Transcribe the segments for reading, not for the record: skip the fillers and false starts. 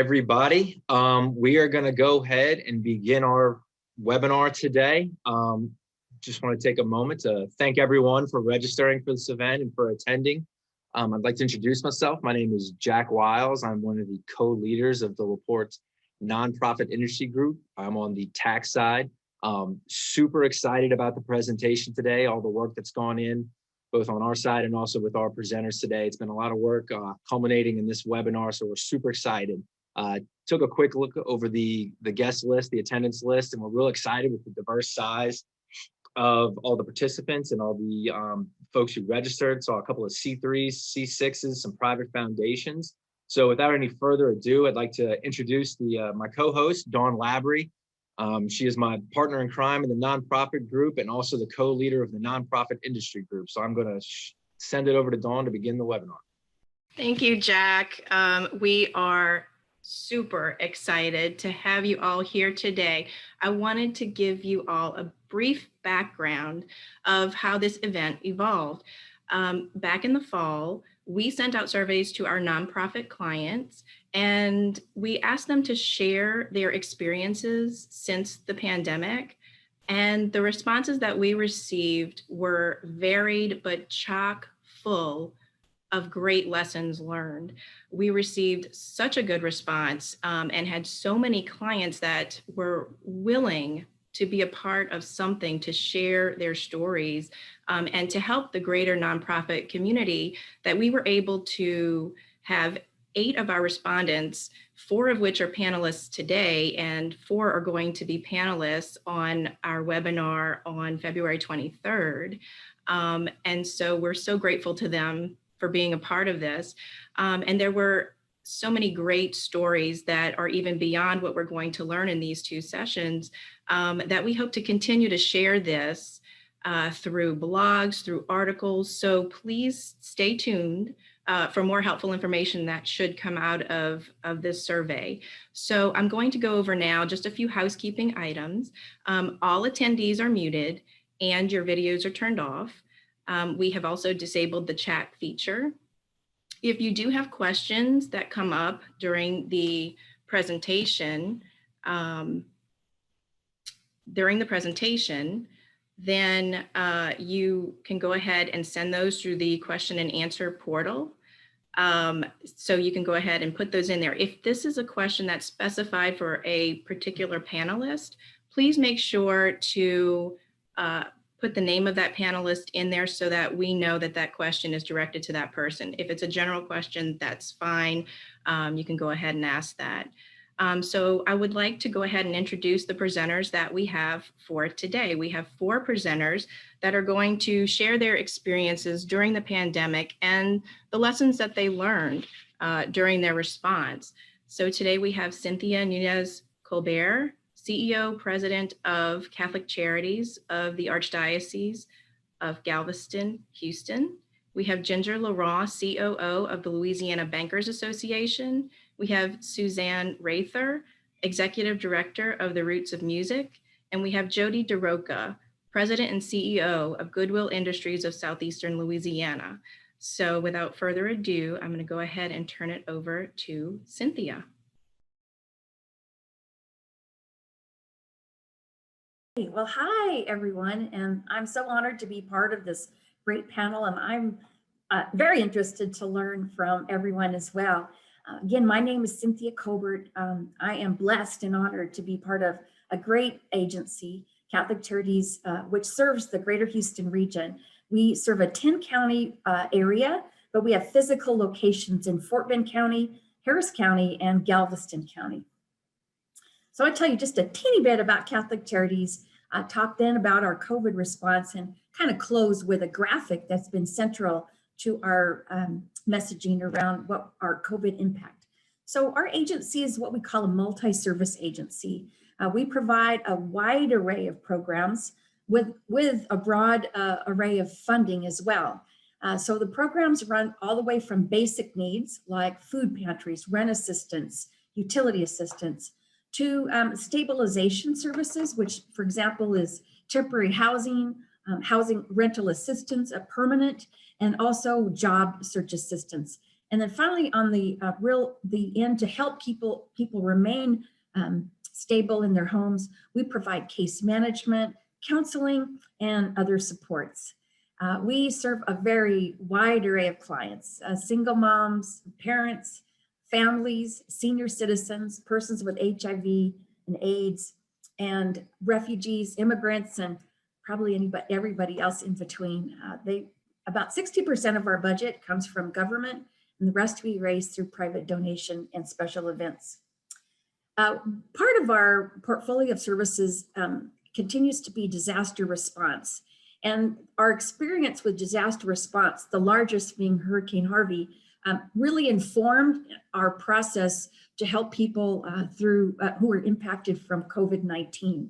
everybody. We are going to go ahead and begin our webinar today. Just want to take a moment to thank everyone for registering for this event and for attending. I'd like to introduce myself. My name is Jack Wiles. I'm one of the co-leaders of the LaPorte nonprofit industry group. I'm on the tax side. Super excited about the presentation today, all the work that's gone in, both on our side and also with our presenters today. It's been a lot of work culminating in this webinar, so we're super excited. Took a quick look over the guest list, the attendance list, and we're real excited with the diverse size of all the participants and all the folks who registered. Saw a couple of C3s, C6s, some private foundations. So without any further ado, I'd like to introduce my co-host, Dawn Labrie. She is my partner in crime in the nonprofit group and also the co-leader of the nonprofit industry group. So I'm going to send it over to Dawn to begin the webinar. Thank you, Jack. We are super excited to have you all here today. I wanted to give you all a brief background of how this event evolved. Back in the fall, we sent out surveys to our nonprofit clients and we asked them to share their experiences since the pandemic. And the responses that we received were varied but chock full of great lessons learned. We received such a good response and had so many clients that were willing to be a part of something, to share their stories and to help the greater nonprofit community, that we were able to have 8 of our respondents, 4 of which are panelists today, and 4 are going to be panelists on our webinar on February 23rd. And so we're so grateful to them for being a part of this. And there were so many great stories that are even beyond what we're going to learn in these 2 sessions, that we hope to continue to share this through blogs, through articles. So please stay tuned for more helpful information that should come out of this survey. So I'm going to go over now just a few housekeeping items. All attendees are muted and your videos are turned off. We have also disabled the chat feature. If you do have questions that come up during the presentation, then you can go ahead and send those through the question and answer portal. So you can go ahead and put those in there. If this is a question that's specified for a particular panelist, please make sure to put the name of that panelist in there so that we know that that question is directed to that person. If it's a general question, that's fine. You can go ahead and ask that. So I would like to go ahead and introduce the presenters that we have for today. We have 4 presenters that are going to share their experiences during the pandemic and the lessons that they learned during their response. So today we have Cynthia Colbert, CEO, President of Catholic Charities of the Archdiocese of Galveston, Houston. We have Ginger Laurent, COO of the Louisiana Bankers Association. We have Suzanne Rather, Executive Director of the Roots of Music. And we have Jody DeRoca, President and CEO of Goodwill Industries of Southeastern Louisiana. So without further ado, I'm going to go ahead and turn it over to Cynthia. Well, hi, everyone, and I'm so honored to be part of this great panel, and I'm very interested to learn from everyone as well. Again, my name is Cynthia Colbert. I am blessed and honored to be part of a great agency, Catholic Charities, which serves the greater Houston region. We serve a 10-county area, but we have physical locations in Fort Bend County, Harris County, and Galveston County. So I'll tell you just a teeny bit about Catholic Charities, talk then about our COVID response, and kind of close with a graphic that's been central to our messaging around what our COVID impact. So our agency is what we call a multi-service agency. We provide a wide array of programs with a broad array of funding as well. So the programs run all the way from basic needs like food pantries, rent assistance, utility assistance, to stabilization services, which, for example, is temporary housing, housing rental assistance, a permanent, and also job search assistance. And then finally, on the end, to help people remain stable in their homes, we provide case management, counseling, and other supports. We serve a very wide array of clients, single moms, parents, families, senior citizens, persons with HIV and AIDS, and refugees, immigrants, and probably everybody else in between. About 60% of our budget comes from government, and the rest we raise through private donation and special events. Part of our portfolio of services continues to be disaster response. And our experience with disaster response, the largest being Hurricane Harvey, really informed our process to help people who were impacted from COVID-19.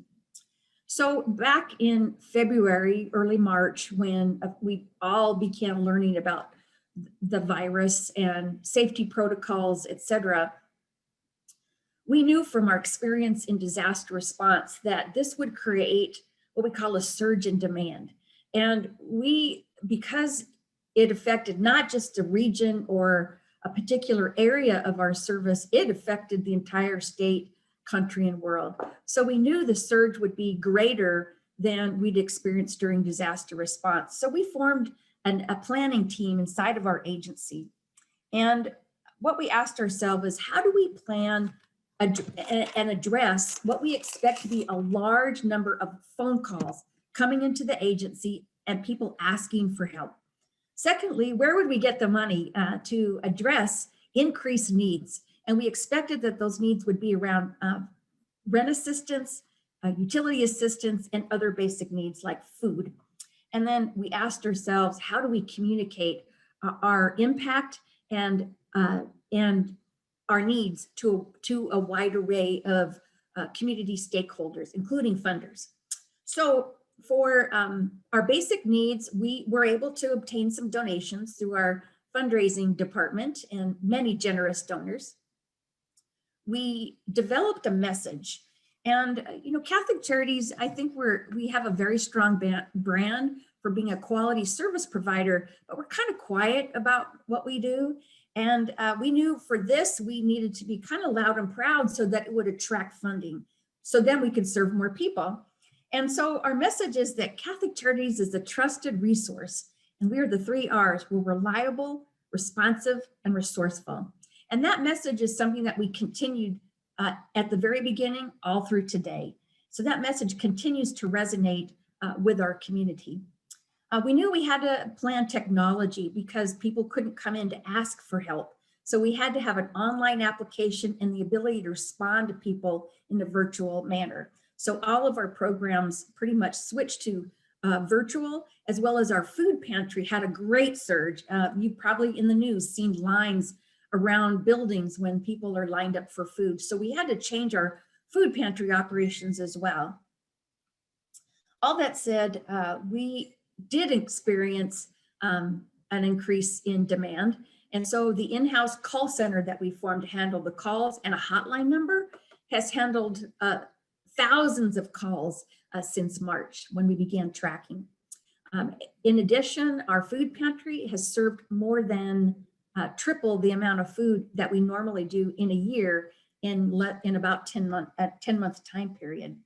So back in February, early March, when we all began learning about the virus and safety protocols, et cetera, we knew from our experience in disaster response that this would create what we call a surge in demand. And because it affected not just a region or a particular area of our service, it affected the entire state, country, and world. So we knew the surge would be greater than we'd experienced during disaster response. So we formed a planning team inside of our agency. And what we asked ourselves is, how do we plan and address what we expect to be a large number of phone calls coming into the agency and people asking for help? Secondly, where would we get the money to address increased needs? And we expected that those needs would be around rent assistance, utility assistance, and other basic needs like food. And then we asked ourselves, how do we communicate our impact and our needs to a wide array of community stakeholders, including funders? So for our basic needs, we were able to obtain some donations through our fundraising department and many generous donors. We developed a message, and Catholic Charities, I think we have a very strong brand for being a quality service provider, but we're kind of quiet about what we do. And we knew for this, we needed to be kind of loud and proud so that it would attract funding. So then we could serve more people. And so our message is that Catholic Charities is a trusted resource, and we are the 3 R's. We're reliable, responsive, and resourceful. And that message is something that we continued at the very beginning all through today. So that message continues to resonate with our community. We knew we had to plan technology because people couldn't come in to ask for help. So we had to have an online application and the ability to respond to people in a virtual manner. So all of our programs pretty much switched to virtual, as well as our food pantry had a great surge. You've probably in the news seen lines around buildings when people are lined up for food. So we had to change our food pantry operations as well. All that said, we did experience an increase in demand. And so the in-house call center that we formed to handle the calls and a hotline number has handled thousands of calls since March when we began tracking. In addition, our food pantry has served more than triple the amount of food that we normally do in a year in about 10-month time period.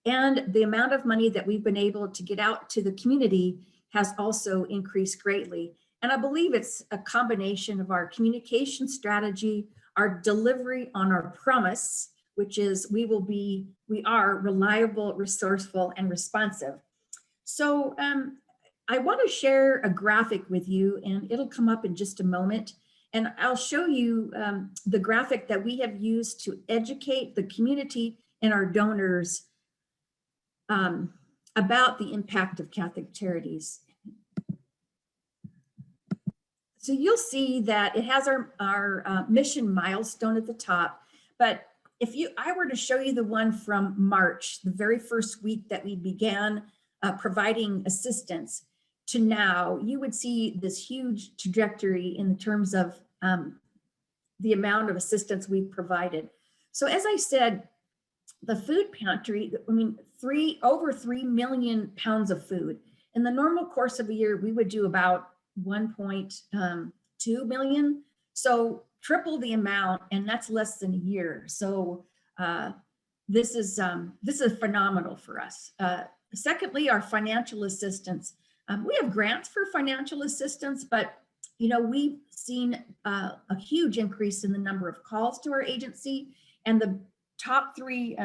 And the amount of money that we've been able to get out to the community has also increased greatly. And I believe it's a combination of our communication strategy, our delivery on our promise, which is we are reliable, resourceful, and responsive. So I want to share a graphic with you, and it'll come up in just a moment. And I'll show you the graphic that we have used to educate the community and our donors about the impact of Catholic Charities. So you'll see that it has our mission milestone at the top, but if I were to show you the one from March, the very first week that we began providing assistance to now, you would see this huge trajectory in terms of the amount of assistance we've provided. So as I said, the food pantry, over 3 million pounds of food. In the normal course of a year, we would do about 1.2 million. So triple the amount, and that's less than a year. So this is phenomenal for us. Secondly, our financial assistance. We have grants for financial assistance, but we've seen a huge increase in the number of calls to our agency, and the top three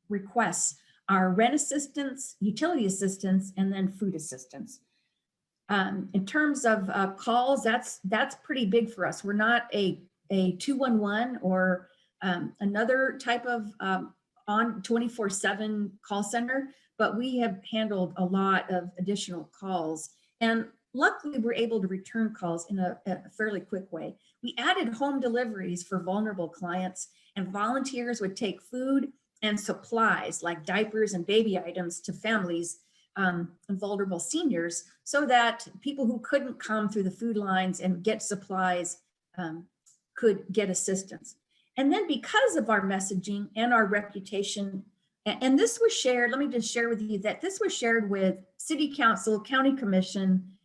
requests are rent assistance, utility assistance, and then food assistance. In terms of calls, that's pretty big for us. We're not a 211 or another type of on 24/7 call center, but we have handled a lot of additional calls. And luckily, we're able to return calls in a fairly quick way. We added home deliveries for vulnerable clients, and volunteers would take food and supplies like diapers and baby items to families and vulnerable seniors, so that people who couldn't come through the food lines and get supplies could get assistance. And then because of our messaging and our reputation, and this was shared, let me just share with you that this was shared with City Council, County Commission,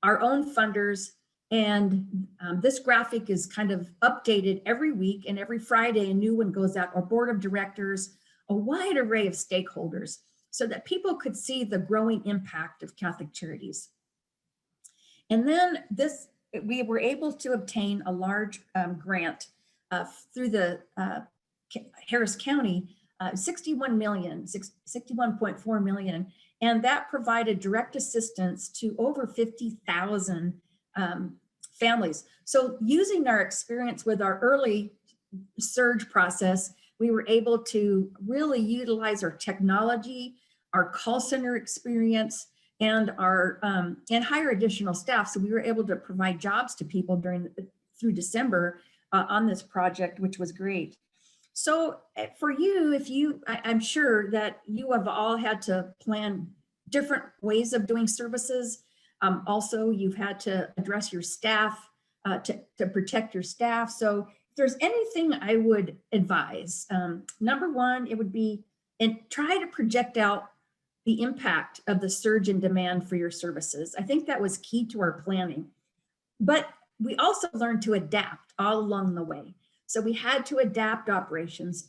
our own funders, and this graphic is kind of updated every week, and every Friday a new one goes out, our board of directors, a wide array of stakeholders, so that people could see the growing impact of Catholic Charities. And then we were able to obtain a large grant through the Harris County, 61.4 million, and that provided direct assistance to over 50,000 families. So using our experience with our early surge process, we were able to really utilize our technology, our call center experience, and our and hire additional staff. So we were able to provide jobs to people through December on this project, which was great. So for you, I'm sure that you have all had to plan different ways of doing services. Also, you've had to address your staff to protect your staff. So if there's anything I would advise, number one, it would be, and try to project out the impact of the surge in demand for your services. I think that was key to our planning. But we also learned to adapt all along the way. So we had to adapt operations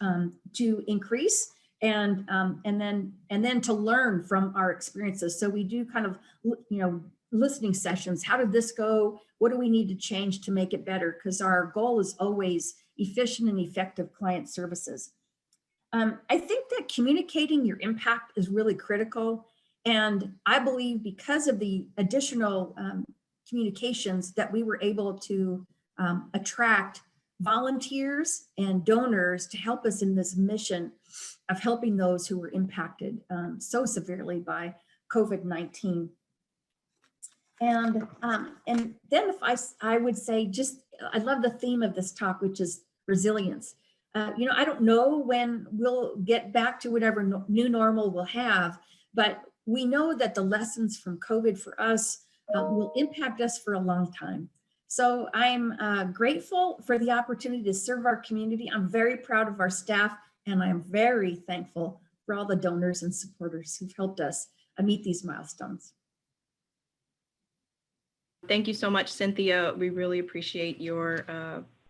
to increase and then to learn from our experiences. So we do kind of, listening sessions. How did this go? What do we need to change to make it better? Because our goal is always efficient and effective client services. I think that communicating your impact is really critical. And I believe because of the additional communications that we were able to attract volunteers and donors to help us in this mission of helping those who were impacted so severely by COVID-19. And then I would say, I love the theme of this talk, which is resilience. I don't know when we'll get back to whatever new normal we'll have, but we know that the lessons from COVID for us will impact us for a long time. So I'm grateful for the opportunity to serve our community. I'm very proud of our staff, and I'm very thankful for all the donors and supporters who've helped us meet these milestones. Thank you so much, Cynthia. We really appreciate your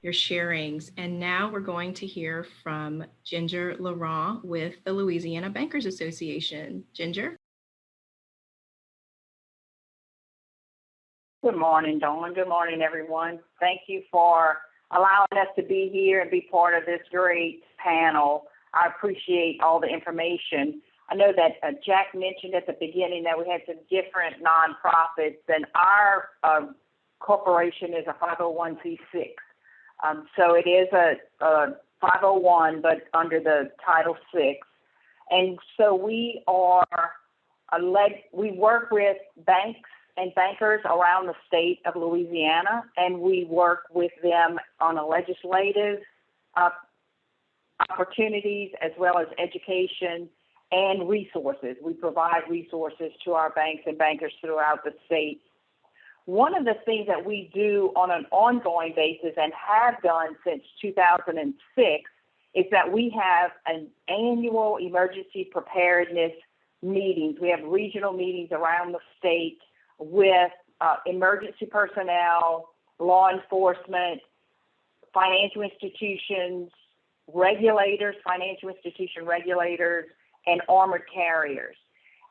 sharings. And now we're going to hear from Ginger Laurent with the Louisiana Bankers Association. Ginger. Good morning, Dawn. Good morning, everyone. Thank you for allowing us to be here and be part of this great panel. I appreciate all the information. I know that Jack mentioned at the beginning that we had some different nonprofits, and our corporation is a 501c6. So it is a 501, but under the Title VI. And so we work with banks and bankers around the state of Louisiana, and we work with them on a legislative opportunities as well as education and resources. We provide resources to our banks and bankers throughout the state. One of the things that we do on an ongoing basis and have done since 2006 is that we have an annual emergency preparedness meetings. We have regional meetings around the state with emergency personnel law enforcement, financial institutions, regulators, financial institution regulators, and armored carriers.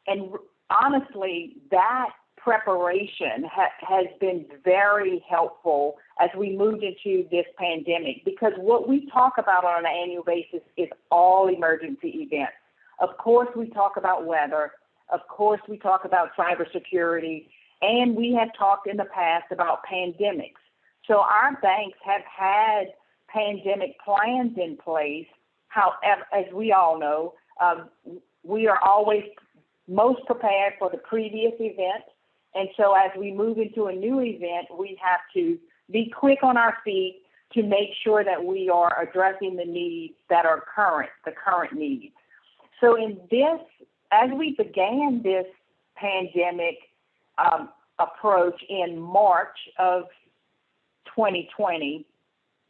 And honestly, that preparation has been very helpful as we moved into this pandemic, because what we talk about on an annual basis is all emergency events. Of course, we talk about weather. Of course, we talk about cybersecurity, and we have talked in the past about pandemics. So our banks have had pandemic plans in place. However, as we all know, we are always most prepared for the previous event. And so as we move into a new event, we have to be quick on our feet to make sure that we are addressing the needs that are the current needs. So in this, as we began this pandemic approach in March of 2020,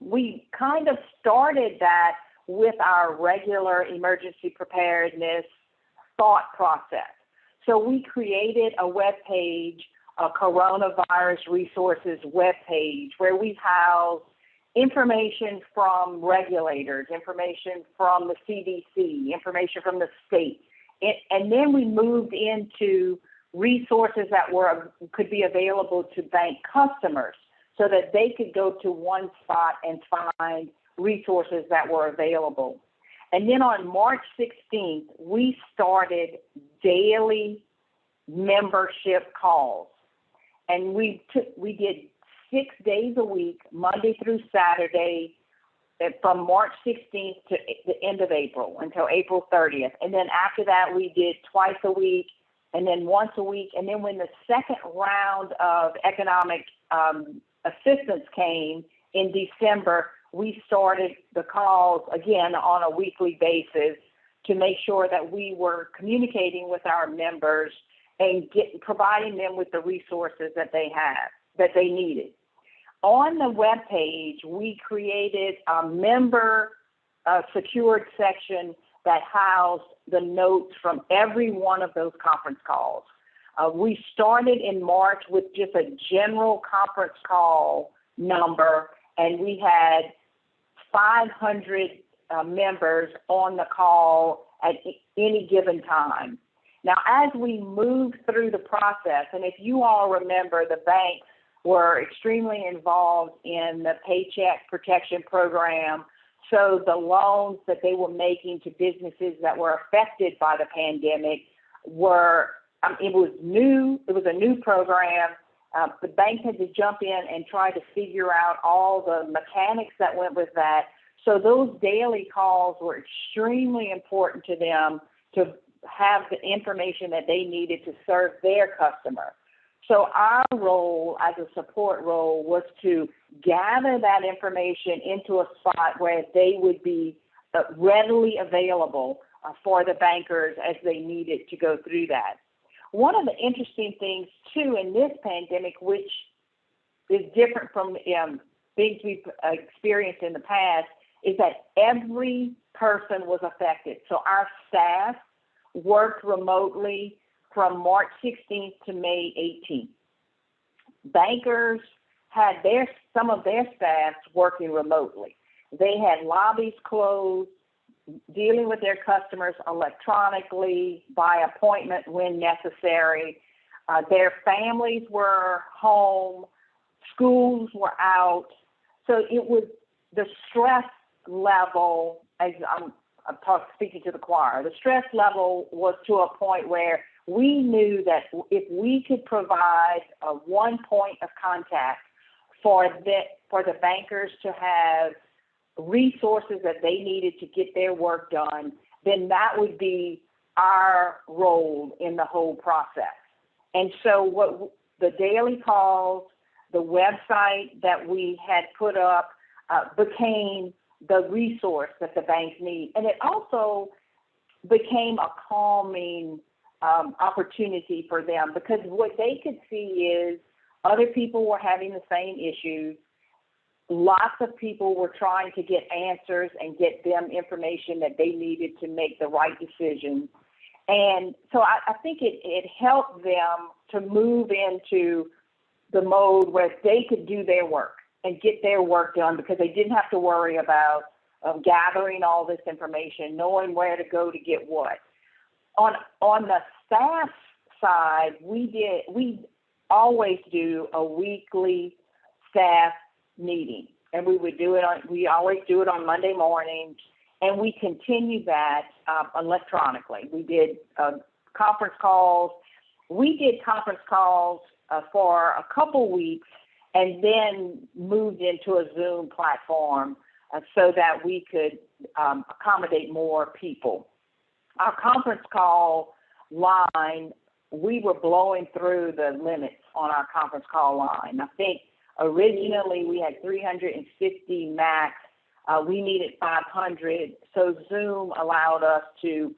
we kind of started that with our regular emergency preparedness thought process. So we created a web page, a coronavirus resources web page, where we house information from regulators, information from the CDC, information from the state. And then we moved into resources that could be available to bank customers so that they could go to one spot and find resources that were available. And then on March 16th, we started daily membership calls. And we did 6 days a week, Monday through Saturday, from March 16th to the end of April, until April 30th. And then after that, we did twice a week, and then once a week. And then when the second round of economic assistance came in December, we started the calls again on a weekly basis to make sure that we were communicating with our members and providing them with the resources that they needed. On the web page, we created a member secured section that housed the notes from every one of those conference calls. We started in March with just a general conference call number, and we had 500 members on the call at any given time. Now, as we moved through the process, and if you all remember, the banks were extremely involved in the Paycheck Protection Program. So the loans that they were making to businesses that were affected by the pandemic it was new. It was a new program. The bank had to jump in and try to figure out all the mechanics that went with that. So those daily calls were extremely important to them to have the information that they needed to serve their customer. So our role as a support role was to gather that information into a spot where they would be readily available for the bankers as they needed to go through that. One of the interesting things, too, in this pandemic, which is different from things we've experienced in the past, is that every person was affected. So our staff worked remotely from March 16th to May 18th. Bankers had some of their staff working remotely. They had lobbies closed, dealing with their customers electronically, by appointment when necessary. Their families were home, schools were out. So it was the stress level, as I'm speaking to the choir, the stress level was to a point where we knew that if we could provide one point of contact for the bankers to have resources that they needed to get their work done, then that would be our role in the whole process. And so what the daily calls, the website that we had put up became the resource that the banks need. And it also became a calming opportunity for them, because what they could see is other people were having the same issues. Lots of people were trying to get answers and get them information that they needed to make the right decision. And so I think it helped them to move into the mode where they could do their work and get their work done because they didn't have to worry about gathering all this information, knowing where to go to get what. On the staff side, we always do a weekly staff meeting, and we always do it on Monday mornings, and we continue that electronically. We did conference calls. We did conference calls for a couple weeks and then moved into a Zoom platform so that we could accommodate more people. Our conference call line, we were blowing through the limits on our conference call line. I think originally we had 350 max. We needed 500. So Zoom allowed us to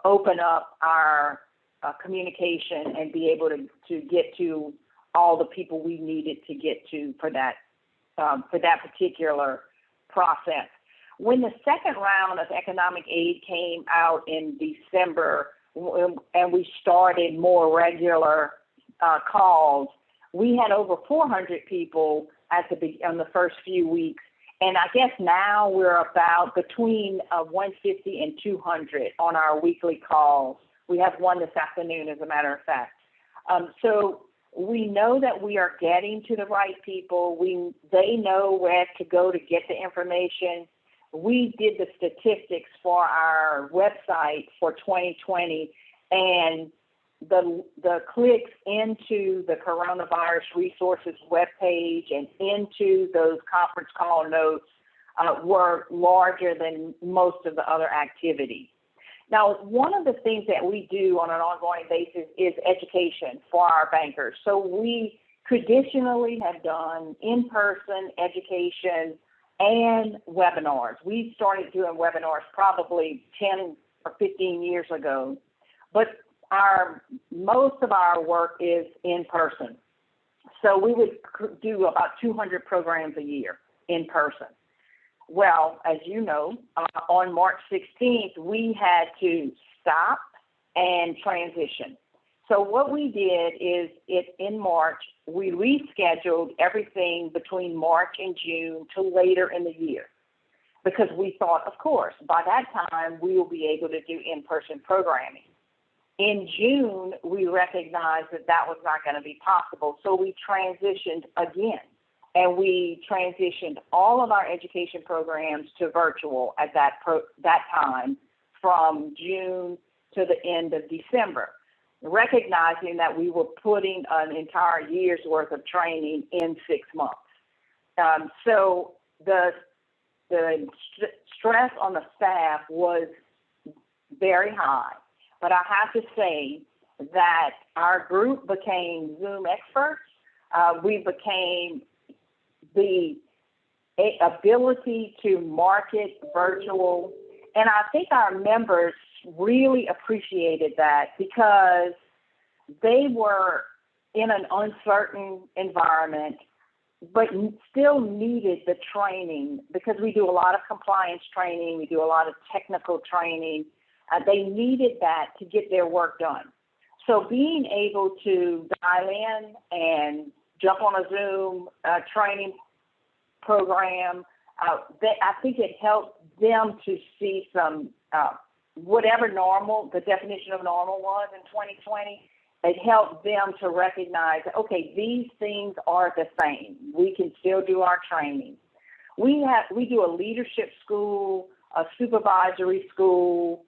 open up our communication and be able to get to all the people we needed to get to for that particular process. When the second round of economic aid came out in December and we started more regular calls, we had over 400 people on the first few weeks. And I guess now we're about between 150 and 200 on our weekly calls. We have one this afternoon, as a matter of fact. So we know that we are getting to the right people. They know where to go to get the information. We did the statistics for our website for 2020, and the clicks into the coronavirus resources webpage and into those conference call notes were larger than most of the other activity. Now, one of the things that we do on an ongoing basis is education for our bankers. So we traditionally have done in-person education and webinars. We started doing webinars probably 10 or 15 years ago, but most of our work is in person. So we would do about 200 programs a year in person. Well, as you know, on March 16th, we had to stop and transition. So what we did is in March, we rescheduled everything between March and June to later in the year because we thought, of course, by that time, we will be able to do in-person programming. In June, we recognized that was not going to be possible, so we transitioned again. And we transitioned all of our education programs to virtual at that time from June to the end of December, recognizing that we were putting an entire year's worth of training in 6 months. So the stress on the staff was very high. But I have to say that our group became Zoom experts. We became the ability to market virtual. And I think our members really appreciated that because they were in an uncertain environment, but still needed the training because we do a lot of compliance training. We do a lot of technical training. They needed that to get their work done. So being able to dial in and jump on a Zoom training program, I think it helped them to see some, whatever the definition of normal was in 2020, it helped them to recognize, okay, these things are the same. We can still do our training. We do a leadership school, a supervisory school,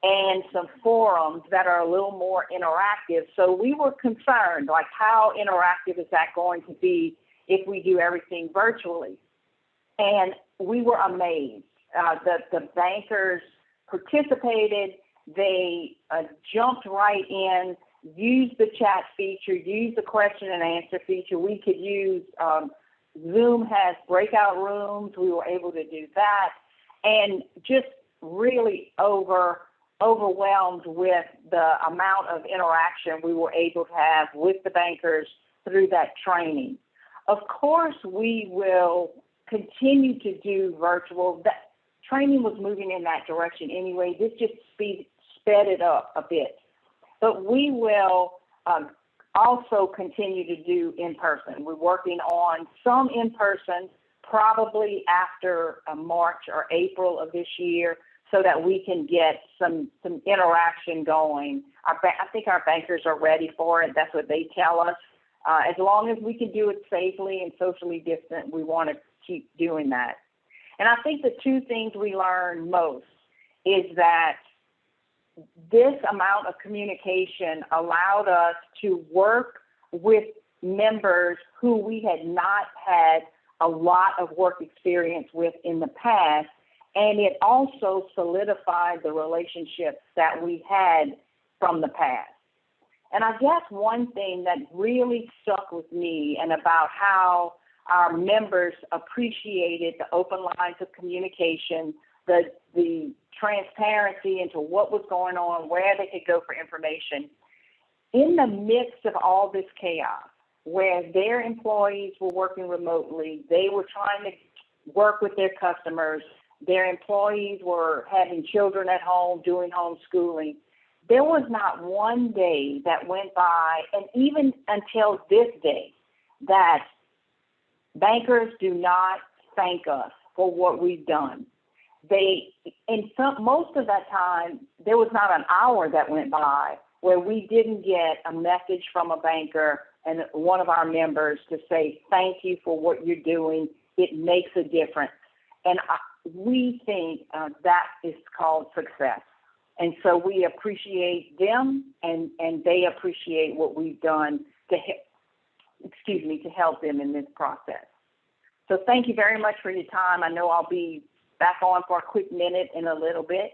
and some forums that are a little more interactive. So we were concerned, like how interactive is that going to be if we do everything virtually? And we were amazed. The bankers participated. They jumped right in, used the chat feature, used the question and answer feature. We could use, Zoom has breakout rooms. We were able to do that. And just really overwhelmed with the amount of interaction we were able to have with the bankers through that training. Of course, we will continue to do virtual. That training was moving in that direction anyway. This just sped it up a bit. But we will also continue to do in person. We're working on some in person, probably after March or April of this year, so that we can get some interaction going. I think our bankers are ready for it. That's what they tell us. As long as we can do it safely and socially distant, we want to keep doing that. And I think the two things we learned most is that this amount of communication allowed us to work with members who we had not had a lot of work experience with in the past, and it also solidified the relationships that we had from the past. And I guess one thing that really stuck with me and about how our members appreciated the open lines of communication, the transparency into what was going on, where they could go for information. In the midst of all this chaos, where their employees were working remotely, they were trying to work with their customers, their employees were having children at home, doing homeschooling, there was not one day that went by, and even until this day, that bankers do not thank us for what we've done. Most of that time, there was not an hour that went by where we didn't get a message from a banker and one of our members to say, thank you for what you're doing. It makes a difference. And we think that is called success. And so we appreciate them, and they appreciate what we've done to help them in this process. So thank you very much for your time. I know I'll be back on for a quick minute in a little bit.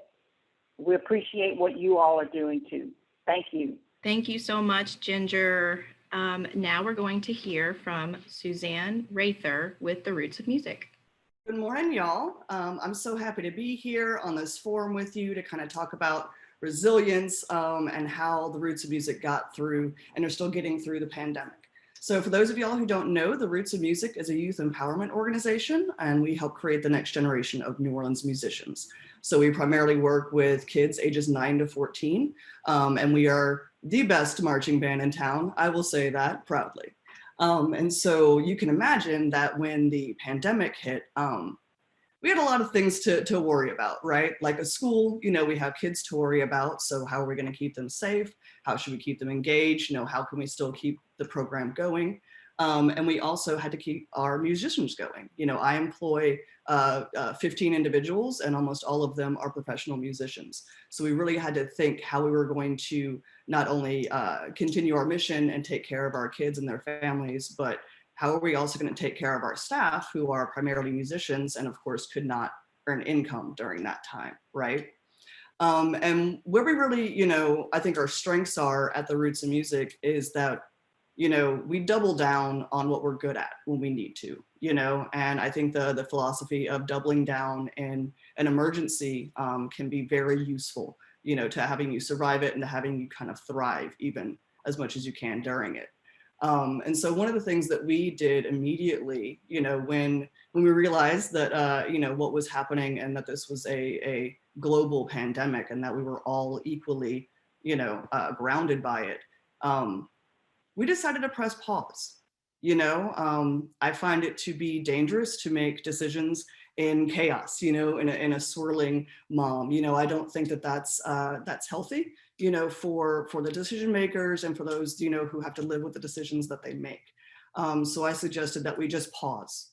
We appreciate what you all are doing too. Thank you. Thank you so much, Ginger. Now we're going to hear from Suzanne Rather with The Roots of Music. Good morning, y'all. I'm so happy to be here on this forum with you to kind of talk about resilience and how the Roots of Music got through and are still getting through the pandemic. So for those of y'all who don't know, the Roots of Music is a youth empowerment organization, and we help create the next generation of New Orleans musicians. So we primarily work with kids ages 9 to 14, and we are the best marching band in town. I will say that proudly. And so you can imagine that when the pandemic hit, we had a lot of things to worry about, right? Like a school, we have kids to worry about. So how are we going to keep them safe? How should we keep them engaged? How can we still keep the program going? And we also had to keep our musicians going. I employ 15 individuals, and almost all of them are professional musicians. So we really had to think how we were going to not only continue our mission and take care of our kids and their families, but how are we also going to take care of our staff who are primarily musicians and of course could not earn income during that time, right? And where we really, I think our strengths are at the Roots of Music is that, we double down on what we're good at when we need to, and I think the philosophy of doubling down in an emergency can be very useful, to having you survive it and to having you kind of thrive even as much as you can during it. And so one of the things that we did immediately, when we realized that, what was happening and that this was a global pandemic and that we were all equally, grounded by it, we decided to press pause. I find it to be dangerous to make decisions in chaos, in a swirling mom. I don't think that that's healthy, for the decision makers and for those, who have to live with the decisions that they make. So I suggested that we just pause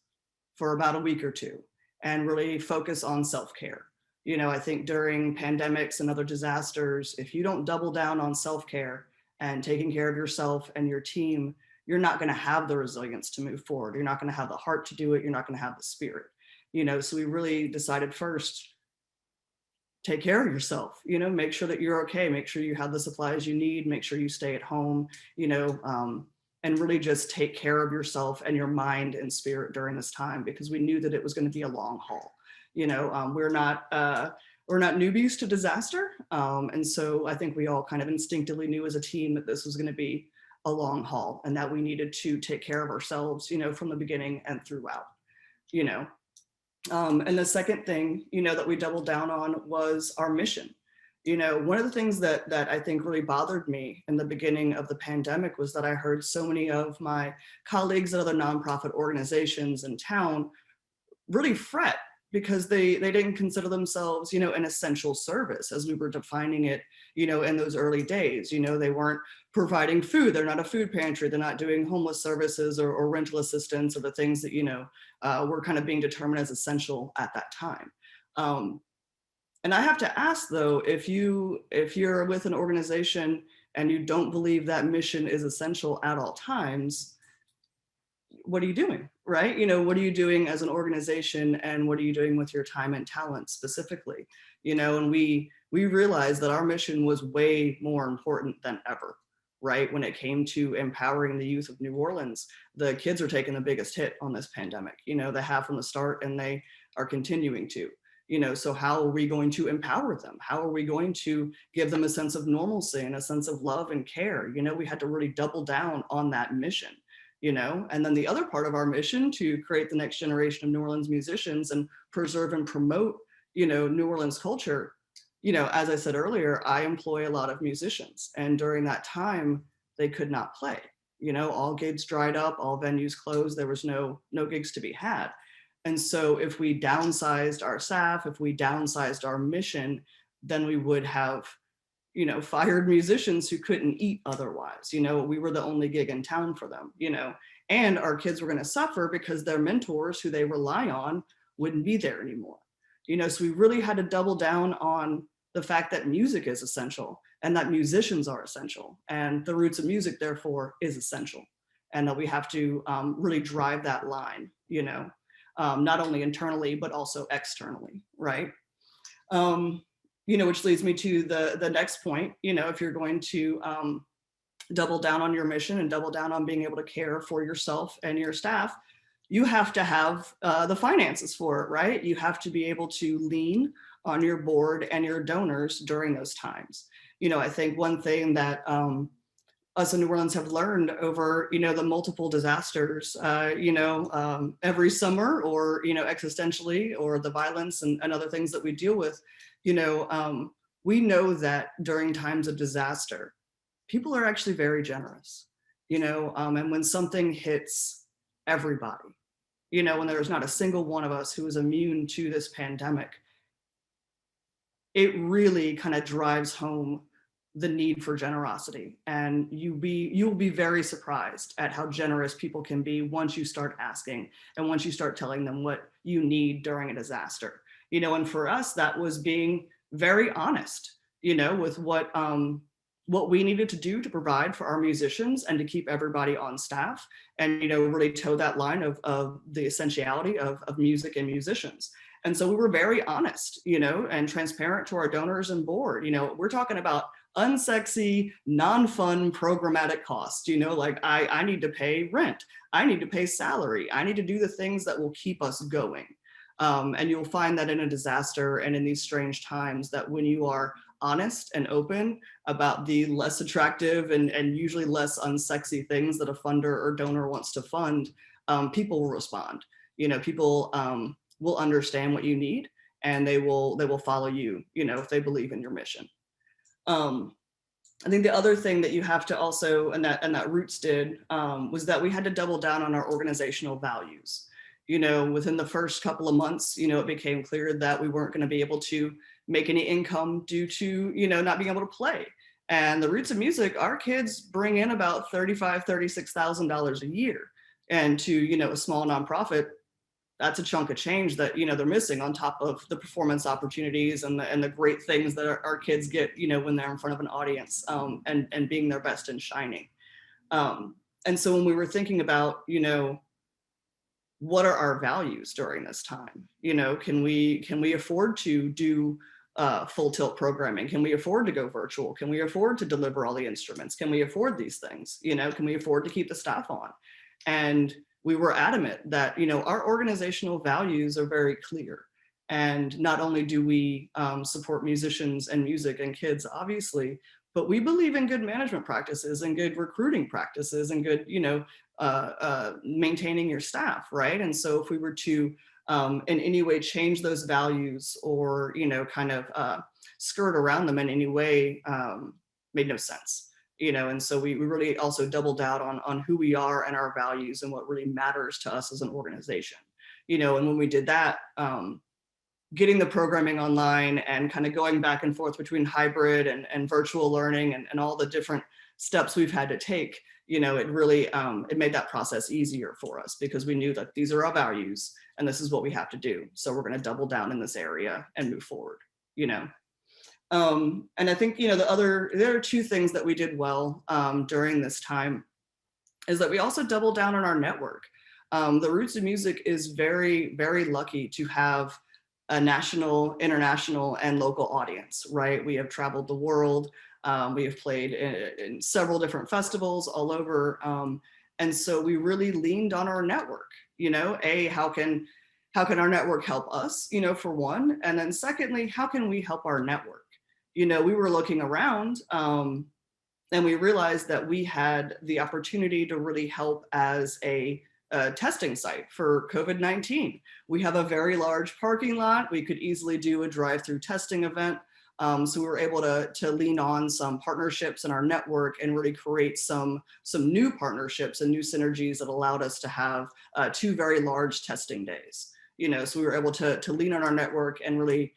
for about a week or two and really focus on self-care. I think during pandemics and other disasters, if you don't double down on self-care and taking care of yourself and your team, you're not going to have the resilience to move forward. You're not going to have the heart to do it. You're not going to have the spirit. So we really decided first, take care of yourself, make sure that you're okay, make sure you have the supplies you need, make sure you stay at home, and really just take care of yourself and your mind and spirit during this time, because we knew that it was going to be a long haul. We're not newbies to disaster. And so I think we all kind of instinctively knew as a team that this was going to be a long haul and that we needed to take care of ourselves, from the beginning and throughout, And the second thing, that we doubled down on was our mission. You know, one of the things that I think really bothered me in the beginning of the pandemic was that I heard so many of my colleagues at other nonprofit organizations in town really fret because they didn't consider themselves, you know, an essential service as we were defining it, you know, in those early days. You know, they weren't providing food, they're not a food pantry, they're not doing homeless services or rental assistance or the things that, you know, were kind of being determined as essential at that time. And I have to ask though, if you're with an organization and you don't believe that mission is essential at all times, what are you doing, right? You know, what are you doing as an organization, and what are you doing with your time and talent specifically? You know, and we realized that our mission was way more important than ever, right? When it came to empowering the youth of New Orleans, the kids are taking the biggest hit on this pandemic. You know, they have from the start, and they are continuing to. You know, so how are we going to empower them? How are we going to give them a sense of normalcy and a sense of love and care? You know, we had to really double down on that mission, you know. And then the other part of our mission, to create the next generation of New Orleans musicians and preserve and promote, you know, New Orleans culture. You know, as I said earlier, I employ a lot of musicians, and during that time, they could not play. You know, all gigs dried up, all venues closed, there was no gigs to be had. And so if we downsized our staff, if we downsized our mission, then we would have, you know, fired musicians who couldn't eat otherwise. You know, we were the only gig in town for them, you know, and our kids were going to suffer because their mentors who they rely on wouldn't be there anymore. You know, so we really had to double down on the fact that music is essential and that musicians are essential, and the roots of music therefore is essential, and that we have to really drive that line, you know. Not only internally, but also externally, right? You know, which leads me to the next point. You know, if you're going to double down on your mission and double down on being able to care for yourself and your staff, you have to have the finances for it, right? You have to be able to lean on your board and your donors during those times. You know, I think one thing that us in New Orleans have learned over, you know, the multiple disasters, you know, every summer, or, you know, existentially, or the violence and other things that we deal with, you know, we know that during times of disaster, people are actually very generous, you know, and when something hits everybody, you know, when there's not a single one of us who is immune to this pandemic, it really kind of drives home the need for generosity. And you'll be very surprised at how generous people can be once you start asking, and once you start telling them what you need during a disaster. You know, and for us, that was being very honest, you know, with what we needed to do to provide for our musicians and to keep everybody on staff, and, you know, really toe that line of the essentiality of music and musicians. And so we were very honest, you know, and transparent to our donors and board. You know, we're talking about unsexy, non-fun programmatic costs, you know, like I need to pay rent, I need to pay salary, I need to do the things that will keep us going. And you'll find that in a disaster and in these strange times, that when you are honest and open about the less attractive and usually less unsexy things that a funder or donor wants to fund, people will respond. You know, people will understand what you need, and they will follow you, you know, if they believe in your mission. I think the other thing that you have to also, and that Roots did, was that we had to double down on our organizational values. You know, within the first couple of months, you know, it became clear that we weren't going to be able to make any income due to, you know, not being able to play. And the Roots of Music, our kids bring in about $35,000, $36,000 a year. And to, you know, a small nonprofit, that's a chunk of change that, you know, they're missing on top of the performance opportunities and the great things that our kids get, you know, when they're in front of an audience, and being their best and shining. And so when we were thinking about, you know, what are our values during this time? You know, can we afford to do full tilt programming? Can we afford to go virtual? Can we afford to deliver all the instruments? Can we afford these things? You know, can we afford to keep the staff on? And we were adamant that, you know, our organizational values are very clear. And not only do we support musicians and music and kids, obviously, but we believe in good management practices and good recruiting practices and good, you know, maintaining your staff, right? And so if we were to in any way change those values, or, you know, kind of skirt around them in any way made no sense. And so we really also doubled out on who we are and our values and what really matters to us as an organization. And when we did that, getting the programming online and kind of going back and forth between hybrid and virtual learning and all the different steps we've had to take, it really, it made that process easier for us because we knew that these are our values and this is what we have to do. So we're going to double down in this area and move forward, And I think, there are two things that we did well during this time is that we also doubled down on our network. The Roots of Music is very, very lucky to have a national, international, and local audience, right? We have traveled the world. We have played in several different festivals all over. And so we really leaned on our network, how can our network help us, for one, and then secondly, how can we help our network? We were looking around and we realized that we had the opportunity to really help as a testing site for COVID-19. We have a very large parking lot. We could easily do a drive-through testing event. So we were able to lean on some partnerships in our network and really create some new partnerships and new synergies that allowed us to have 2 very large testing days. So we were able to lean on our network and really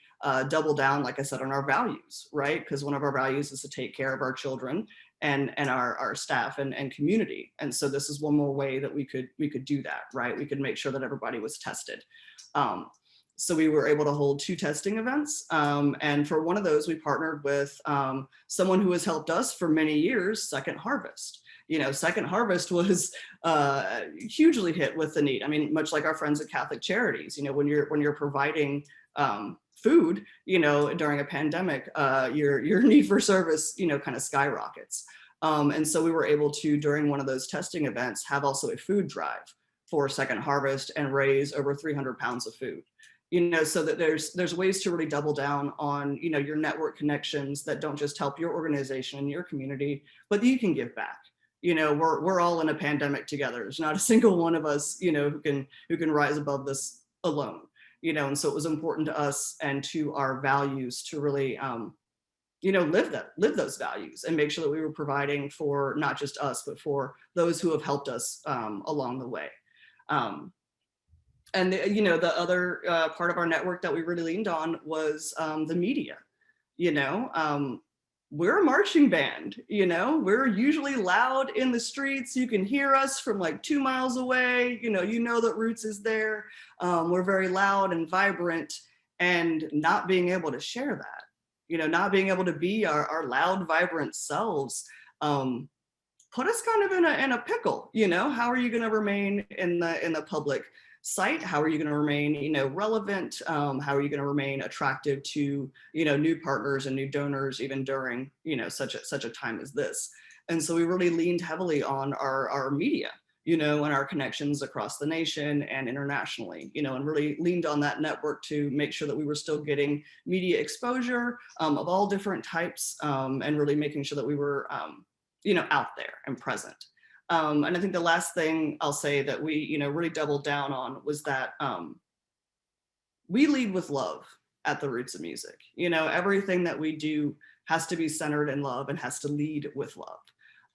double down, like I said, on our values, right? Because one of our values is to take care of our children and our staff and community. And so this is one more way that we could do that, right? We could make sure that everybody was tested. So we were able to hold 2 testing events. And for one of those, we partnered with someone who has helped us for many years, Second Harvest. Second Harvest was hugely hit with the need. I mean, much like our friends at Catholic Charities, when you're providing food, during a pandemic, your need for service, kind of skyrockets. And so we were able to, during one of those testing events, have also a food drive for Second Harvest and raise over 300 pounds of food. So that there's ways to really double down on, your network connections that don't just help your organization and your community, but you can give back. We're all in a pandemic together. There's not a single one of us, who can rise above this alone. And so it was important to us and to our values to really, live those values and make sure that we were providing for not just us, but for those who have helped us along the way. And the other part of our network that we really leaned on was the media. We're a marching band, we're usually loud in the streets. You can hear us from like 2 miles away. You know that Roots is there. We're very loud and vibrant, and not being able to share that, not being able to be our loud, vibrant selves, put us kind of in a pickle. How are you going to remain in the public site? How are you going to remain, relevant? How are you going to remain attractive to, new partners and new donors, even during, such a time as this? And so we really leaned heavily on our media, and our connections across the nation and internationally, and really leaned on that network to make sure that we were still getting media exposure of all different types, and really making sure that we were, out there and present. And I think the last thing I'll say that we, really doubled down on was that we lead with love at the Roots of Music. Everything that we do has to be centered in love and has to lead with love.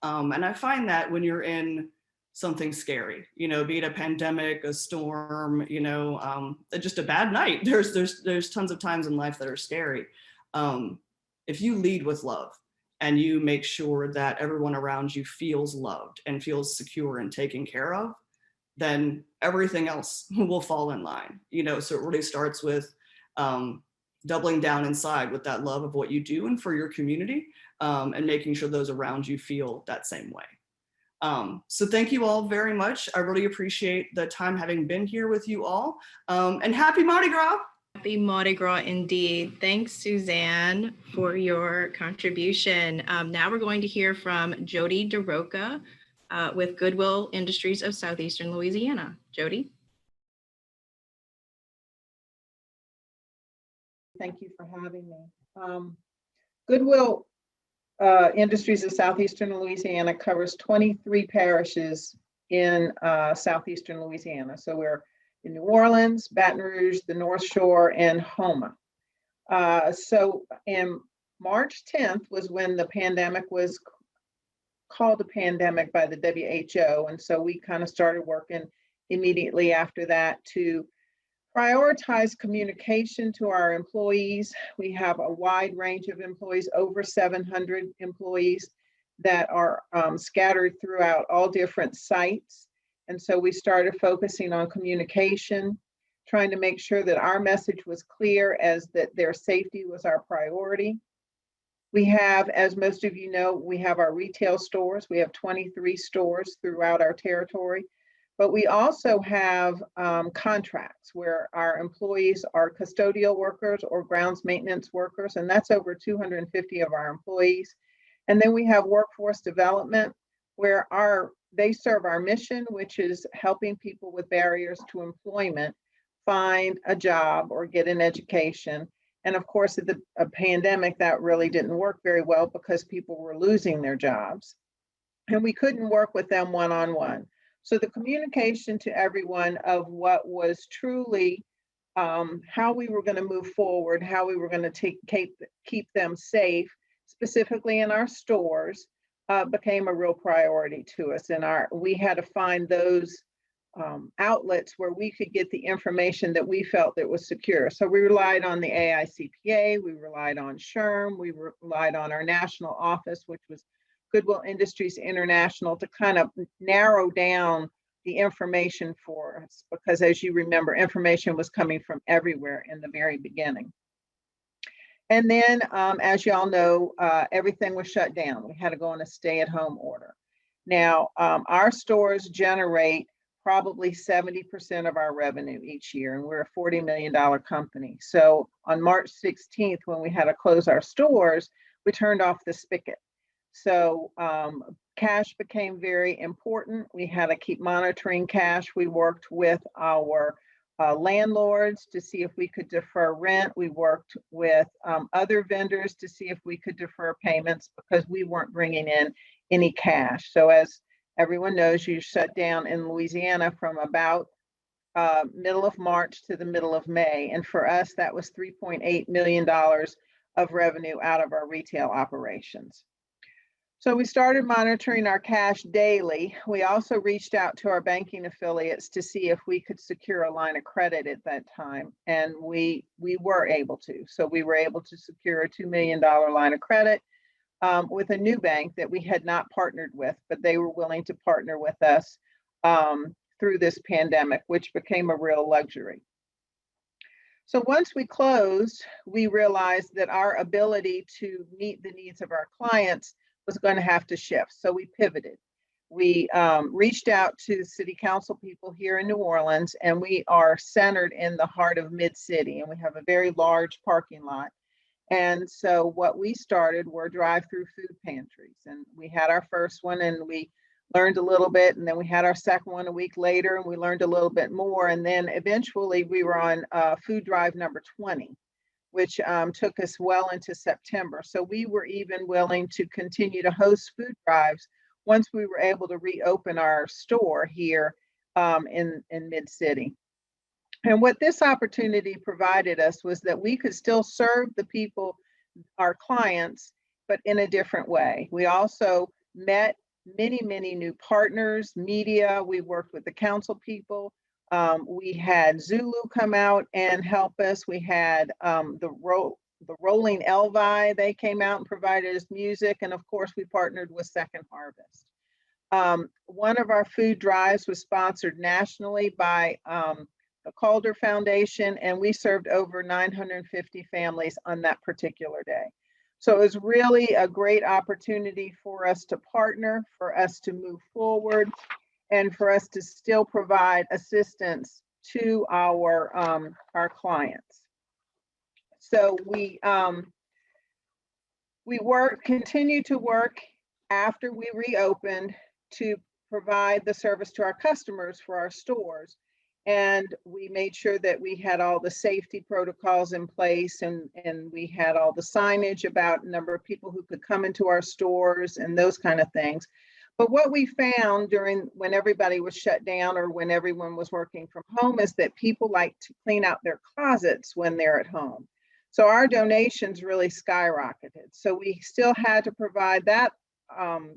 And I find that when you're in something scary, be it a pandemic, a storm, just a bad night, there's tons of times in life that are scary. If you lead with love, and you make sure that everyone around you feels loved and feels secure and taken care of, then everything else will fall in line. So it really starts with doubling down inside with that love of what you do and for your community, and making sure those around you feel that same way. So thank you all very much. I really appreciate the time having been here with you all, and happy Mardi Gras. Happy Mardi Gras indeed. Thanks, Suzanne, for your contribution. Now we're going to hear from Jody DeRoca with Goodwill Industries of Southeastern Louisiana. Jody. Thank you for having me. Goodwill Industries of Southeastern Louisiana covers 23 parishes in Southeastern Louisiana. So we're in New Orleans, Baton Rouge, the North Shore, and Houma. So in March 10th was when the pandemic was called a pandemic by the WHO. And so we kind of started working immediately after that to prioritize communication to our employees. We have a wide range of employees, over 700 employees that are scattered throughout all different sites. And so we started focusing on communication, trying to make sure that our message was clear as that their safety was our priority. We have, as most of you know, we have our retail stores. We have 23 stores throughout our territory, but we also have contracts where our employees are custodial workers or grounds maintenance workers, and that's over 250 of our employees. And then we have workforce development, where they serve our mission, which is helping people with barriers to employment find a job or get an education. And of course, at the pandemic, that really didn't work very well because people were losing their jobs and we couldn't work with them one-on-one. So the communication to everyone of what was truly how we were going to move forward, how we were going to keep them safe, specifically in our stores, became a real priority to us. And we had to find those outlets where we could get the information that we felt that was secure. So we relied on the AICPA, we relied on SHRM, we relied on our national office, which was Goodwill Industries International, to kind of narrow down the information for us, because as you remember, information was coming from everywhere in the very beginning. And then, as y'all know, everything was shut down. We had to go on a stay-at-home order. Now, our stores generate probably 70% of our revenue each year, and we're a $40 million company. So on March 16th, when we had to close our stores, we turned off the spigot. So cash became very important. We had to keep monitoring cash. We worked with our landlords to see if we could defer rent. We worked with other vendors to see if we could defer payments because we weren't bringing in any cash. So as everyone knows, you shut down in Louisiana from about middle of March to the middle of May. And for us, that was $3.8 million of revenue out of our retail operations. So we started monitoring our cash daily. We also reached out to our banking affiliates to see if we could secure a line of credit at that time. And we were able to. So we were able to secure a $2 million line of credit with a new bank that we had not partnered with, but they were willing to partner with us through this pandemic, which became a real luxury. So once we closed, we realized that our ability to meet the needs of our clients was going to have to shift. So we pivoted. We reached out to city council people here in New Orleans, and we are centered in the heart of Mid-City, and we have a very large parking lot. And so what we started were drive-through food pantries, and we had our first one and we learned a little bit, and then we had our second one a week later and we learned a little bit more. And then eventually we were on food drive number 20, which took us well into September. So we were even willing to continue to host food drives once we were able to reopen our store here in Mid-City. And what this opportunity provided us was that we could still serve the people, our clients, but in a different way. We also met many, many new partners, media. We worked with the council people. We had Zulu come out and help us. We had the Rolling Elvi. They came out and provided us music. And of course, we partnered with Second Harvest. One of our food drives was sponsored nationally by the Calder Foundation, and we served over 950 families on that particular day. So it was really a great opportunity for us to partner, for us to move forward, and for us to still provide assistance to our clients. So we continued to work after we reopened to provide the service to our customers for our stores. And we made sure that we had all the safety protocols in place, and we had all the signage about the number of people who could come into our stores and those kind of things. But what we found when everybody was shut down or when everyone was working from home is that people like to clean out their closets when they're at home. So our donations really skyrocketed. So we still had to provide that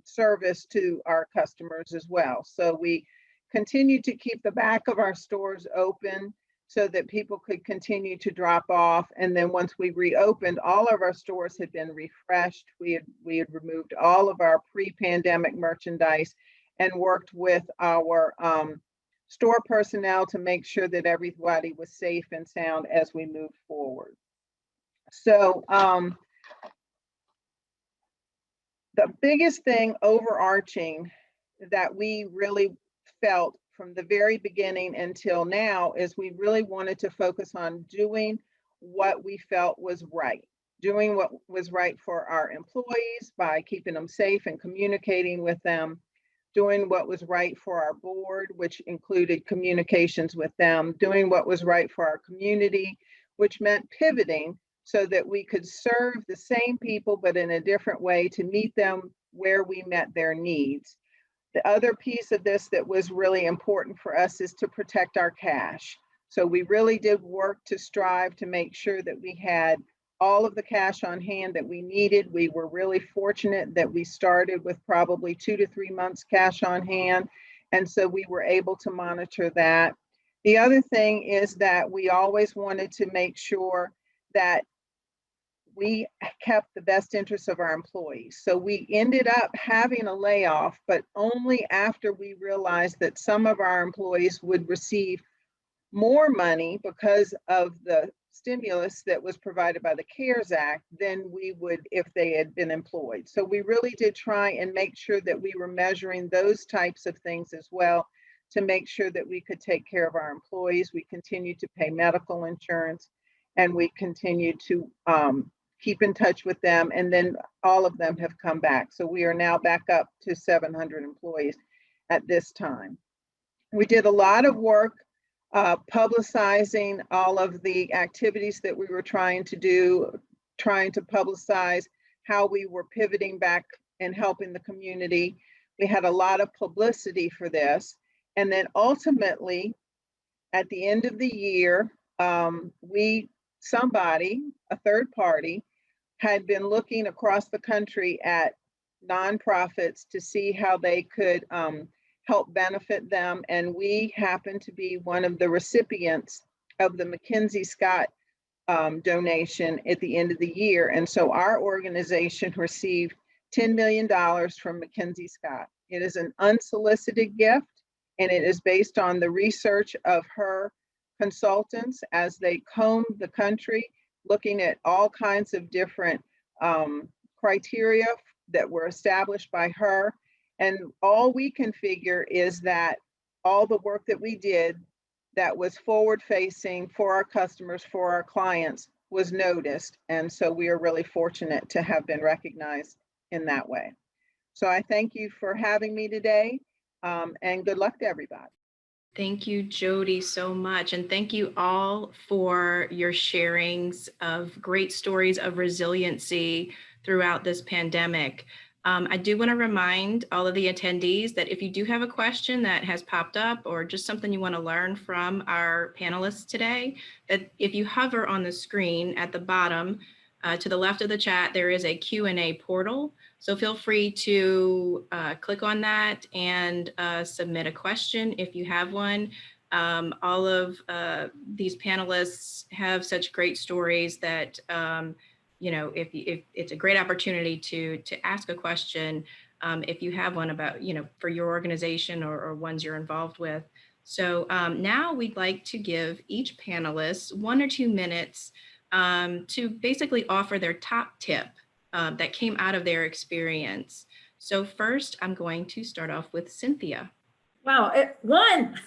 service to our customers as well. So we continued to keep the back of our stores open so that people could continue to drop off. And then once we reopened, all of our stores had been refreshed. We had removed all of our pre-pandemic merchandise and worked with our store personnel to make sure that everybody was safe and sound as we moved forward. So the biggest thing overarching that we really felt from the very beginning until now is we really wanted to focus on doing what we felt was right, doing what was right for our employees by keeping them safe and communicating with them, doing what was right for our board, which included communications with them, doing what was right for our community, which meant pivoting so that we could serve the same people, but in a different way to meet them where we met their needs. The other piece of this that was really important for us is to protect our cash. So we really did work to strive to make sure that we had all of the cash on hand that we needed. We were really fortunate that we started with probably 2 to 3 months cash on hand. And so we were able to monitor that. The other thing is that we always wanted to make sure that we kept the best interests of our employees. So we ended up having a layoff, but only after we realized that some of our employees would receive more money because of the stimulus that was provided by the CARES Act than we would if they had been employed. So we really did try and make sure that we were measuring those types of things as well to make sure that we could take care of our employees. We continued to pay medical insurance, and we continued to keep in touch with them, and then all of them have come back. So we are now back up to 700 employees at this time. We did a lot of work publicizing all of the activities that we were trying to do, trying to publicize how we were pivoting back and helping the community. We had a lot of publicity for this. And then ultimately, at the end of the year, somebody, a third party, had been looking across the country at nonprofits to see how they could help benefit them. And we happened to be one of the recipients of the Mackenzie Scott donation at the end of the year. And so our organization received $10 million from Mackenzie Scott. It is an unsolicited gift, and it is based on the research of her consultants as they combed the country, looking at all kinds of different criteria that were established by her. And all we can figure is that all the work that we did that was forward facing for our customers, for our clients, was noticed. And so we are really fortunate to have been recognized in that way. So I thank you for having me today, and good luck to everybody. Thank you, Jody, so much. And thank you all for your sharings of great stories of resiliency throughout this pandemic. I do want to remind all of the attendees that if you do have a question that has popped up or just something you want to learn from our panelists today, that if you hover on the screen at the bottom to the left of the chat, there is a Q&A portal. So feel free to click on that and submit a question if you have one. All of these panelists have such great stories that you know, if it's a great opportunity to ask a question, if you have one about, you know, for your organization or ones you're involved with. So now we'd like to give each panelist 1 or 2 minutes to basically offer their top tip that came out of their experience. So first, I'm going to start off with Cynthia. Wow, one,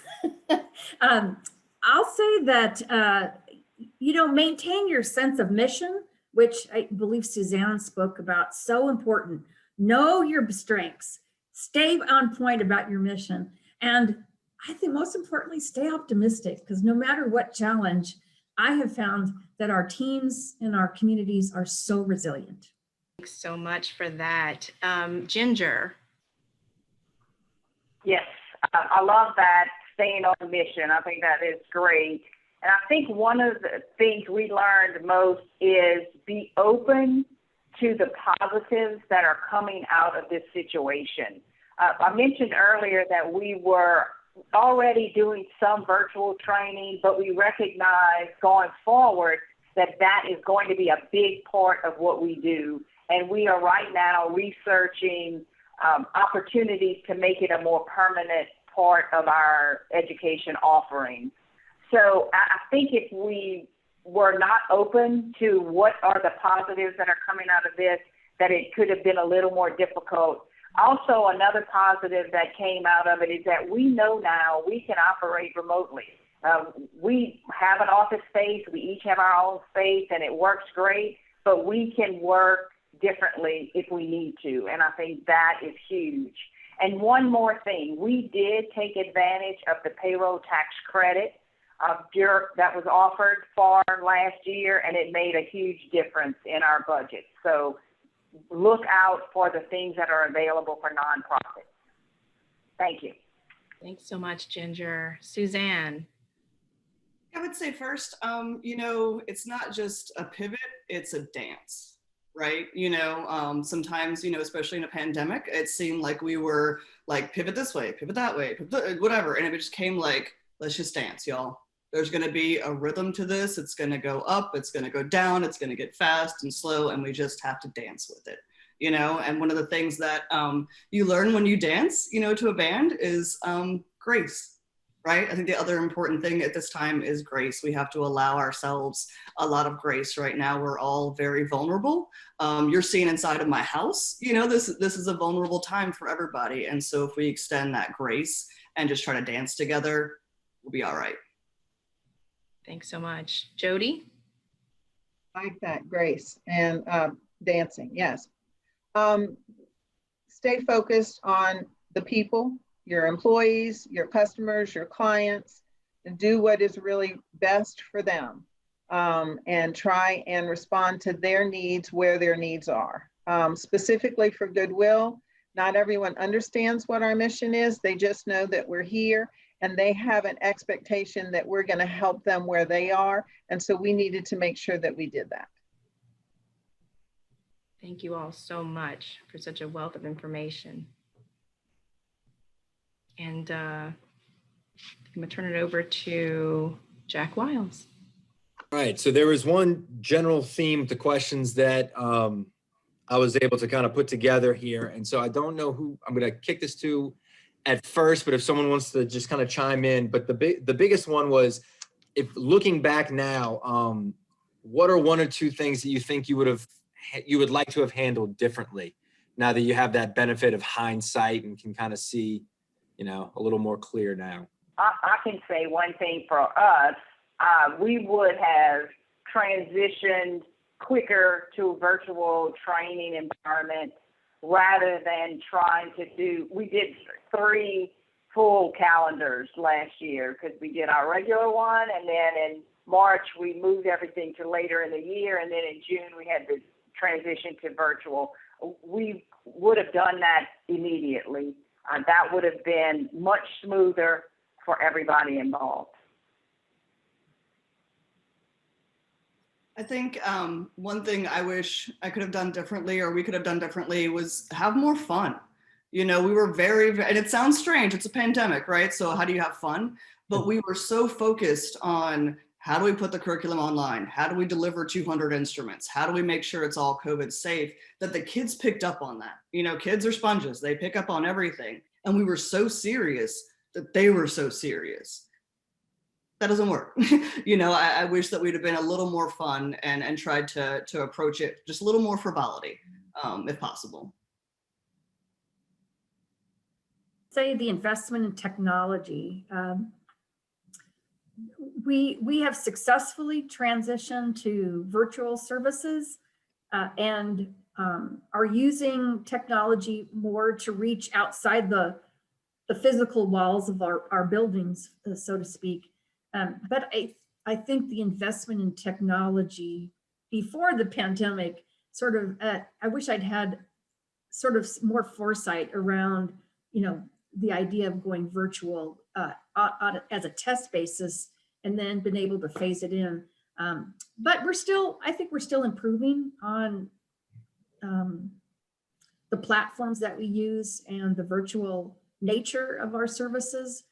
I'll say that, you know, maintain your sense of mission, which I believe Suzanne spoke about, so important. Know your strengths, stay on point about your mission. And I think most importantly, stay optimistic, because no matter what challenge, I have found that our teams and our communities are so resilient. Thanks so much for that. Ginger. Yes, I love that, staying on mission. I think that is great. And I think one of the things we learned most is be open to the positives that are coming out of this situation. I mentioned earlier that we were already doing some virtual training, but we recognize going forward that that is going to be a big part of what we do. And we are right now researching opportunities to make it a more permanent part of our education offerings. So I think if we were not open to what are the positives that are coming out of this, that it could have been a little more difficult. Also, another positive that came out of it is that we know now we can operate remotely. We have an office space, we each have our own space, and it works great, but we can work differently if we need to, and I think that is huge. And one more thing, we did take advantage of the payroll tax credit that was offered for last year, and it made a huge difference in our budget. So look out for the things that are available for nonprofits. Thank you. Thanks so much, Ginger. Suzanne. I would say first, it's not just a pivot, it's a dance, right? Sometimes, especially in a pandemic, it seemed like we were like, pivot this way, pivot that way, whatever. And it just came like, let's just dance, y'all. There's going to be a rhythm to this. It's going to go up, it's going to go down, it's going to get fast and slow, and we just have to dance with it, And one of the things that you learn when you dance, to a band is grace, right? I think the other important thing at this time is grace. We have to allow ourselves a lot of grace right now. We're all very vulnerable. You're seeing inside of my house, this is a vulnerable time for everybody. And so if we extend that grace and just try to dance together, we'll be all right. Thanks so much. Jody? I like that, grace and dancing, yes. Stay focused on the people, your employees, your customers, your clients, and do what is really best for them, and try and respond to their needs where their needs are. Specifically for Goodwill, not everyone understands what our mission is. They just know that we're here, and they have an expectation that we're going to help them where they are. And so we needed to make sure that we did that. Thank you all so much for such a wealth of information. And I'm going to turn it over to Jack Wiles. All right, so there was one general theme to questions that I was able to kind of put together here. And so I don't know who I'm going to kick this to at first, but if someone wants to just kind of chime in. But the biggest one was, if looking back now, what are one or two things that you think you would like to have handled differently now that you have that benefit of hindsight and can kind of see, a little more clear now? I can say one thing for us, we would have transitioned quicker to a virtual training environment rather than trying to we did 3 full calendars last year, because we did our regular one, and then in March we moved everything to later in the year, and then in June we had to transition to virtual. We would have done that immediately. That would have been much smoother for everybody involved. I think one thing I wish I could have done differently, or we could have done differently, was have more fun. We were very, and it sounds strange, it's a pandemic, right? So how do you have fun? But we were so focused on, how do we put the curriculum online? How do we deliver 200 instruments? How do we make sure it's all COVID safe? That the kids picked up on that. Kids are sponges, they pick up on everything. And we were so serious that they were so serious. That doesn't work. I wish that we'd have been a little more fun and tried to approach it just a little more frivolity, if possible. Say the investment in technology. We have successfully transitioned to virtual services and are using technology more to reach outside the physical walls of our buildings, so to speak. But I think the investment in technology before the pandemic I wish I'd had sort of more foresight around, the idea of going virtual as a test basis and then been able to phase it in. But I think we're still improving on the platforms that we use and the virtual nature of our services,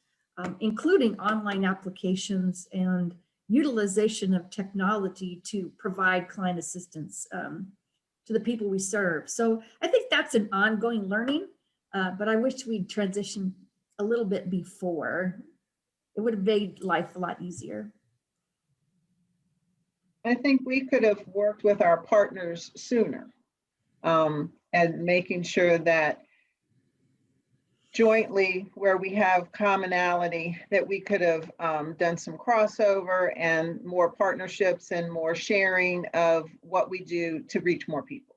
including online applications and utilization of technology to provide client assistance to the people we serve. So I think that's an ongoing learning, but I wish we'd transitioned a little bit before. It would have made life a lot easier. I think we could have worked with our partners sooner, and making sure that jointly, where we have commonality, that we could have done some crossover and more partnerships and more sharing of what we do to reach more people.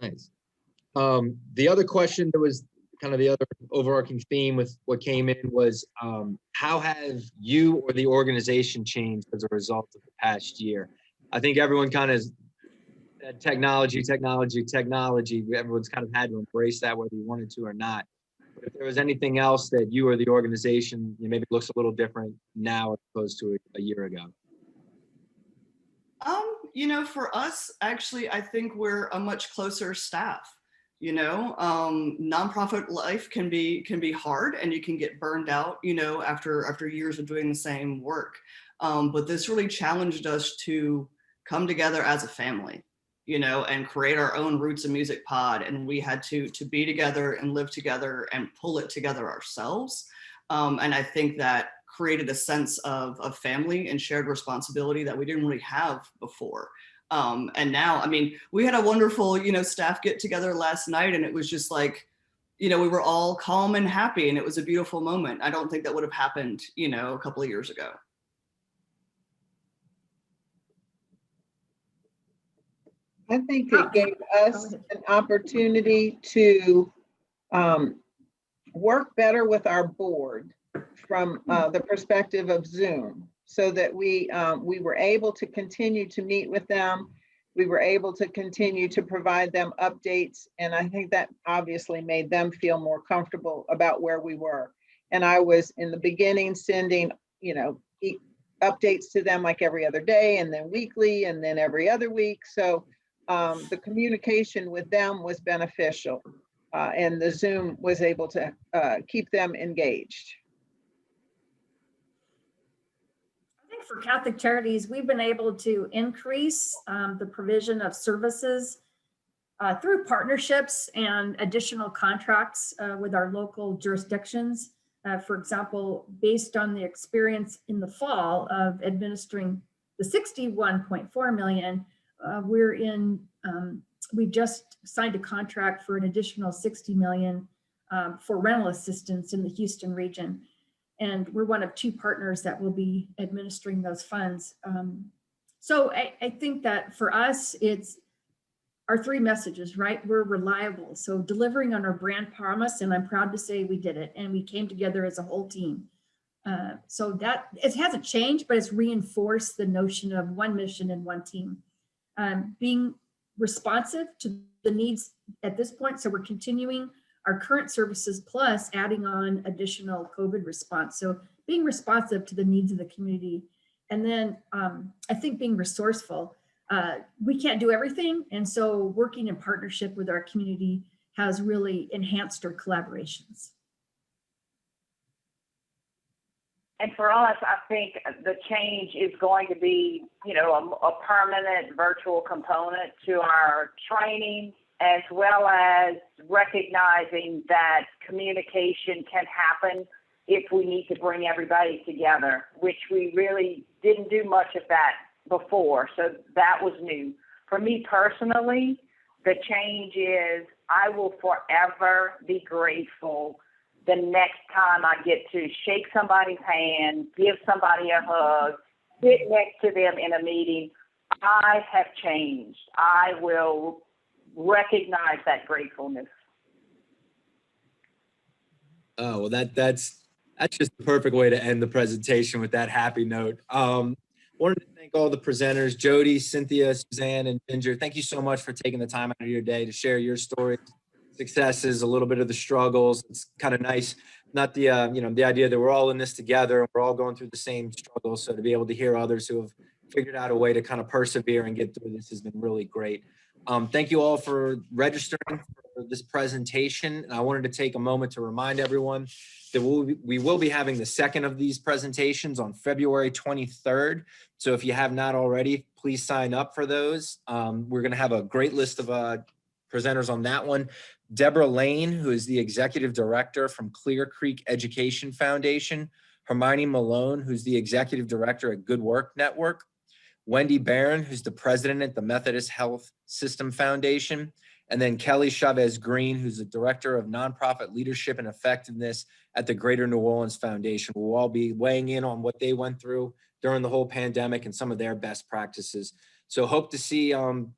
Nice. The other question that was kind of the other overarching theme with what came in was how have you or the organization changed as a result of the past year? I think everyone kind of said technology. Everyone's kind of had to embrace that whether you wanted to or not. But if there was anything else that you or the organization maybe looks a little different now as opposed to a year ago. For us, actually, I think we're a much closer staff. Nonprofit life can be hard, and you can get burned out, after years of doing the same work. But this really challenged us to come together as a family, and create our own Roots of Music pod. And we had to be together and live together and pull it together ourselves. And I think that created a sense of family and shared responsibility that we didn't really have before. And now, we had a wonderful, staff get together last night, and it was just like, we were all calm and happy, and it was a beautiful moment. I don't think that would have happened, a couple of years ago. I think it gave us an opportunity to work better with our board from the perspective of Zoom, so that we were able to continue to meet with them. We were able to continue to provide them updates. And I think that obviously made them feel more comfortable about where we were. And I was in the beginning sending, updates to them like every other day, and then weekly, and then every other week. So the communication with them was beneficial, and the Zoom was able to keep them engaged. I think for Catholic Charities, we've been able to increase the provision of services through partnerships and additional contracts with our local jurisdictions. For example, based on the experience in the fall of administering the $61.4 million, we've just signed a contract for an additional $60 million for rental assistance in the Houston region. And we're one of two partners that will be administering those funds. So I think that for us, it's our three messages, right? We're reliable. So delivering on our brand promise, and I'm proud to say we did it, and we came together as a whole team. So that it hasn't changed, but it's reinforced the notion of one mission and one team. Being responsive to the needs at this point. So we're continuing our current services plus adding on additional COVID response. So being responsive to the needs of the community. And then I think being resourceful. We can't do everything. And so working in partnership with our community has really enhanced our collaborations. And for us, I think the change is going to be, a permanent virtual component to our training, as well as recognizing that communication can happen if we need to bring everybody together, which we really didn't do much of that before. So that was new. For me personally, the change is I will forever be grateful the next time I get to shake somebody's hand, give somebody a hug, sit next to them in a meeting. I have changed. I will recognize that gratefulness. Oh, well, that's just the perfect way to end the presentation with that happy note. Wanted to thank all the presenters, Jody, Cynthia, Suzanne, and Ginger. Thank you so much for taking the time out of your day to share your stories, successes, a little bit of the struggles. It's kind of nice not the, the idea that we're all in this together and we're all going through the same struggles. So to be able to hear others who have figured out a way to kind of persevere and get through this has been really great. Thank you all for registering for this presentation. And I wanted to take a moment to remind everyone that we will be having the second of these presentations on February 23rd. So if you have not already, please sign up for those. We're going to have a great list of presenters on that one. Deborah Lane, who is the Executive Director from Clear Creek Education Foundation. Hermione Malone, who's the Executive Director at Good Work Network. Wendy Barron, who's the President at the Methodist Health System Foundation. And then Kelly Chavez Green, who's the Director of Nonprofit Leadership and Effectiveness at the Greater New Orleans Foundation. We'll all be weighing in on what they went through during the whole pandemic and some of their best practices. So hope to see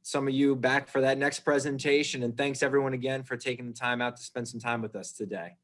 some of you back for that next presentation. And thanks everyone again for taking the time out to spend some time with us today.